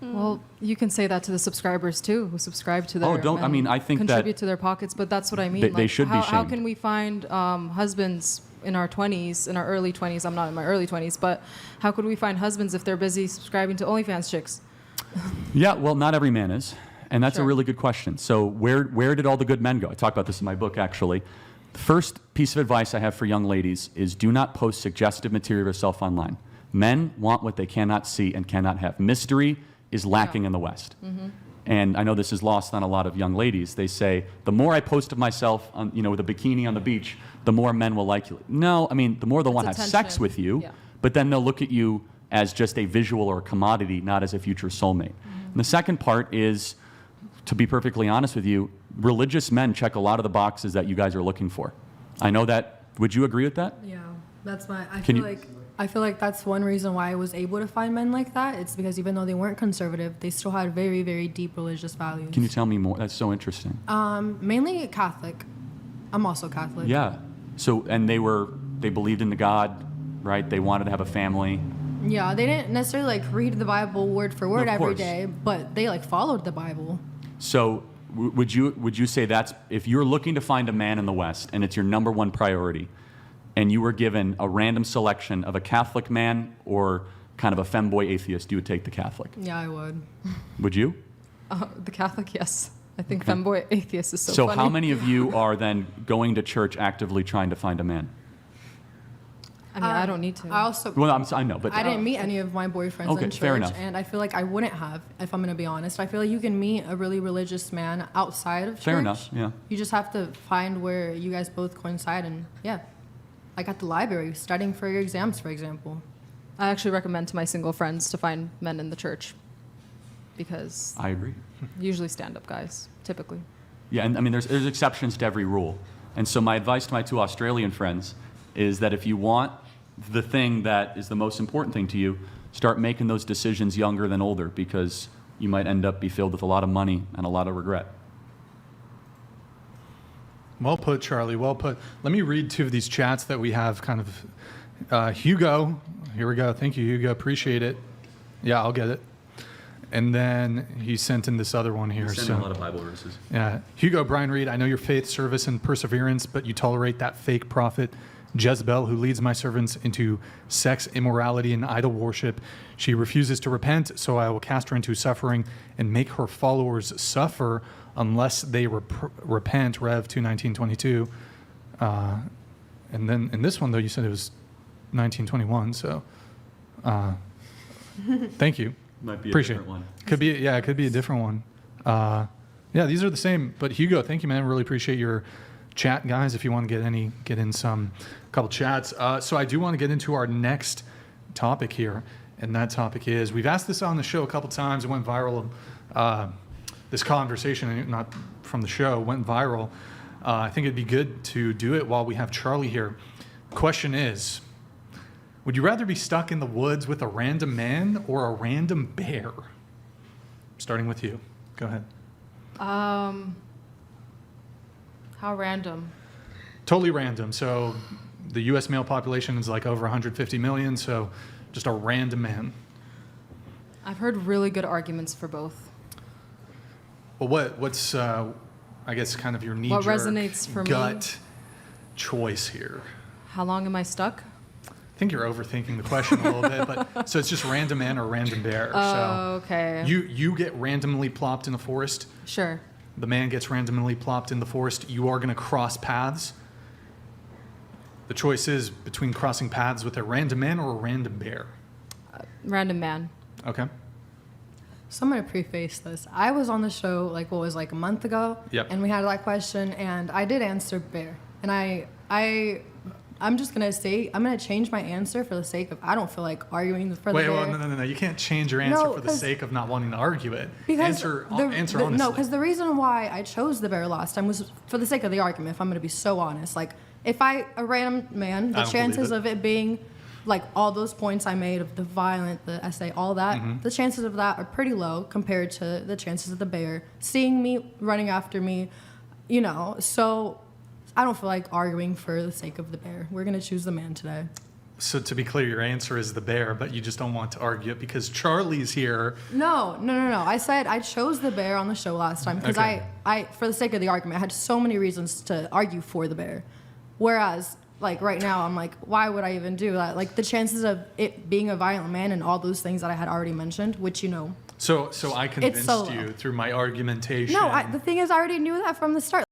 Well, you can say that to the subscribers too, who subscribe to their. I mean, I think that contribute to their pockets, but that's what I mean. they should be How shamed. can we find husbands in our 20s, in our early 20s? I'm not in my early 20s, but how could we find husbands if they're busy subscribing to OnlyFans chicks? Yeah, well, not every man is, and that's a Sure. really good question. So where did all the good men go? I talk about this in my book, actually. The first piece of advice I have for young ladies is do not post suggestive material of yourself online. Men want what they cannot see and cannot have. Mystery is lacking in the West. And I know this is lost on a lot of young ladies. They say, the more I post of myself on, with a bikini on the beach, the more men will like you. No, I mean, the more they'll want to have sex attention. with you, Yeah. but then they'll look at you as just a visual or a commodity, not as a future soulmate. And the second part is, to be perfectly honest with you, religious men check a lot of the boxes that you guys are looking for. I know that. Would you agree with that? Yeah, that's my. Can I feel like that's one reason why I was able to find men like that. It's because even though they weren't conservative, they still had very, very deep religious values. Can you tell me more? That's so interesting. Mainly Catholic. I'm also Catholic. Yeah. So, and they believed in the God, right? They wanted to have a family. Yeah, they didn't necessarily read the Bible word for word Of every course. day, but they followed the Bible. So, would you say that's, if you're looking to find a man in the West and it's your number one priority, and you were given a random selection of a Catholic man or kind of a femboy atheist, you would take the Catholic? Yeah, I would. Would you? The Catholic, yes. I think Okay. femboy atheist is so So funny. how many of you are then going to church actively trying to find a man? I mean, I don't need to. I also. Well, I know, but I didn't meet any of my boyfriends Okay, in church, fair enough. and I feel like I wouldn't have, if I'm going to be honest. I feel like you can meet a really religious man outside of church. Fair enough, yeah. You just have to find where you guys both coincide, and yeah, like at the library, studying for your exams, for example. I actually recommend to my single friends to find men in the church because I agree. usually stand-up guys, typically. Yeah, and I mean, there's exceptions to every rule. And so my advice to my two Australian friends is that if you want the thing that is the most important thing to you, start making those decisions younger than older, because you might end up be filled with a lot of money and a lot of regret. Well put, Charlie. Well put. Let me read two of these chats that we have kind of. Hugo, here we go. Thank you, Hugo. Appreciate it. Yeah, I'll get it. And then he sent in this other one here. Send in a lot of Bible verses. Yeah. Hugo, Brian Reed, I know your faith, service, and perseverance, but you tolerate that fake prophet, Jezebel, who leads my servants into sex, immorality, and idol worship. She refuses to repent, so I will cast her into suffering and make her followers suffer unless they repent, Rev 2:19-22. And then in this one, though, you said it was 1921, so thank you. Might be a Appreciate different one. Could be, yeah, it could be a different one. Yeah, these are the same. But Hugo, thank you, man. Really appreciate your chat, guys. If you want to get in some couple chats. So I do want to get into our next topic here, and that topic is, we've asked this on the show a couple times. It went viral. This conversation, not from the show, went viral. I think it'd be good to do it while we have Charlie here. Question is, would you rather be stuck in the woods with a random man or a random bear? Starting with you. Go ahead. How random. Totally random. So the U.S. male population is over 150 million, so just a random man. I've heard really good arguments for both. Well, what's, I guess, kind of your knee-jerk resonates for me? gut choice here? How long am I stuck? I think you're overthinking the question a little bit, but so it's just random man or random bear. Oh, okay. So you get randomly plopped in the forest. Sure. The man gets randomly plopped in the forest. You are going to cross paths. The choice is between crossing paths with a random man or a random bear. Random man. Okay. So I'm going to preface this. I was on the show a month ago, Yep. and we had that question, and I did answer bear. And I'm just going to say, I'm going to change my answer for the sake of, I don't feel like arguing for the bear. Wait, no. You can't change your answer No, for the 'cause- sake of not wanting to argue it. Because Answer honestly. No, because the reason why I chose the bear last time was for the sake of the argument, if I'm going to be so honest. If a random man, the I don't chances believe of it being all those points I made of the violent, the essay, all that, Mm-hmm. the chances of that are pretty low compared to the chances of the bear seeing me, running after me, so I don't feel like arguing for the sake of the bear. We're going to choose the man today. So to be clear, your answer is the bear, but you just don't want to argue it because Charlie's here. No. I said I chose the bear on the show last time because Okay. I, for the sake of the argument, I had so many reasons to argue for the bear. Whereas, like right now, I'm like, why would I even do that? Like the chances of it being a violent man and all those things that I had already mentioned, which you know. So I convinced so you low. through my argumentation. No, the thing is, I already knew that from the start.